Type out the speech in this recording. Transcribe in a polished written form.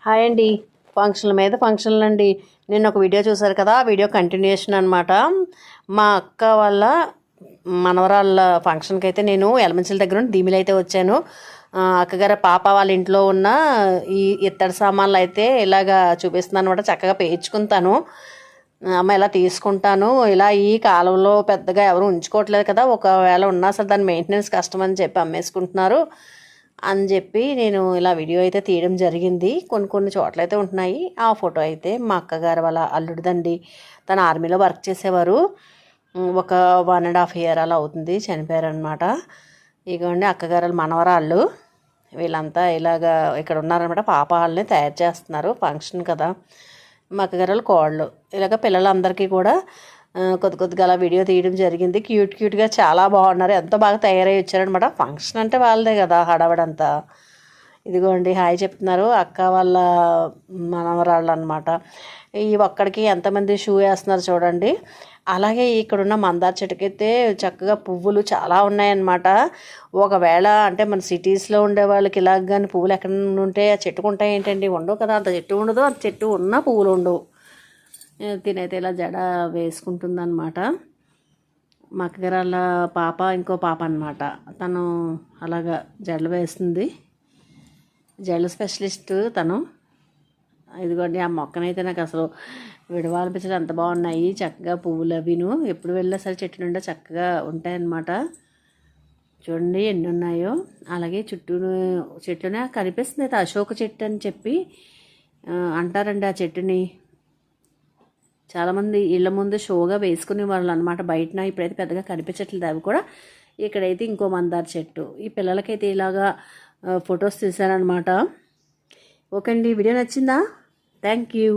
Hi అండి. ఫంక్షన్ల మీద ఫంక్షన్లు అండి. నేను ఒక వీడియో చూశారు కదా, ఆ వీడియో కంటిన్యూషన్ అనమాట. మా అక్క వాళ్ళ మనవరాళ్ళ ఫంక్షన్కి అయితే నేను ఎలమంచిల దగ్గర నుండి దీమిలు అయితే వచ్చాను. అక్కగారు పాప వాళ్ళ ఇంట్లో ఉన్న ఈ ఇత్తడి సామాన్లు అయితే ఇలాగా చూపిస్తున్నాను అనమాట. చక్కగా పేర్చుకుంటాను, అమ్మ ఇలా తీసుకుంటాను. ఇలా ఈ కాలంలో పెద్దగా ఎవరు ఉంచుకోవట్లేదు కదా, ఒకవేళ ఉన్నా సరే దాని మెయింటెనెన్స్ కష్టం అని చెప్పి అమ్మేసుకుంటున్నారు అని చెప్పి నేను ఇలా వీడియో అయితే తీయడం జరిగింది. కొన్ని కొన్ని చోట్ల అయితే ఉంటున్నాయి. ఆ ఫోటో అయితే మా అక్కగారు వాళ్ళ అల్లుడిదండి. తను ఆర్మీలో వర్క్ చేసేవారు. ఒక 1.5 year అలా అవుతుంది, చనిపోయారనమాట. ఇగోండి అక్కగారు వాళ్ళ మనవరాళ్ళు వీళ్ళంతా ఇలాగా ఇక్కడ ఉన్నారనమాట. పాప వాళ్ళని తయారు చేస్తున్నారు, ఫంక్షన్ కదా. మా అక్కగారు వాళ్ళ కోళ్ళు ఇలాగ పిల్లలందరికీ కూడా కొద్దిగా అలా వీడియో తీయడం జరిగింది. క్యూట్గా చాలా బాగున్నారు, ఎంతో బాగా తయారై వచ్చారనమాట. ఫంక్షన్ అంటే వాళ్ళదే కదా హడావడంతా. ఇదిగోండి హాయ్ చెప్తున్నారు అక్క వాళ్ళ మనవరాళ్ళు అనమాట. ఈ ఒక్కడికి ఎంతమంది షూ వేస్తున్నారు చూడండి. అలాగే ఇక్కడున్న మందార చెట్టుకైతే చక్కగా పువ్వులు చాలా ఉన్నాయన్నమాట. ఒకవేళ అంటే మన సిటీస్లో ఉండే వాళ్ళకి ఇలాగ కానీ పువ్వులు ఎక్కడ ఉంటే ఆ చెట్టుకుంటాయి ఏంటండి, ఉండవు కదా. అంత చెట్టు ఉండదు, అంత చెట్టు ఉన్నా పువ్వులు ఉండవు. తినైతే ఇలా జడ వేసుకుంటుందన్నమాట. మా అక్కగారు పాప ఇంకో పాప అనమాట. తను అలాగా జడలు వేస్తుంది, జడల స్పెషలిస్ట్ తను. ఇదిగోండి ఆ మొక్కనైతే నాకు అసలు విడవాలనిపించడం అంత బాగున్నాయి. చక్కగా పువ్వులు అవిను ఎప్పుడు వెళ్ళినా సరే చెట్టు నిండా చక్కగా ఉంటాయన్నమాట. చూడండి ఎన్ని ఉన్నాయో. అలాగే చుట్టూ చెట్లునే కనిపిస్తుంది అయితే అశోక చెట్టు అని చెప్పి అంటారండి ఆ చెట్టుని. చాలామంది ఇళ్ళ ముందు షోగా వేసుకునే వాళ్ళు అనమాట బయటన. ఇప్పుడైతే పెద్దగా కనిపించట్లేదు అవి కూడా. ఇక్కడైతే ఇంకో మందార చెట్టు. ఈ పిల్లలకైతే ఇలాగా ఫొటోస్ తీశారనమాట. ఓకే అండి, వీడియో నచ్చిందా? Thank you.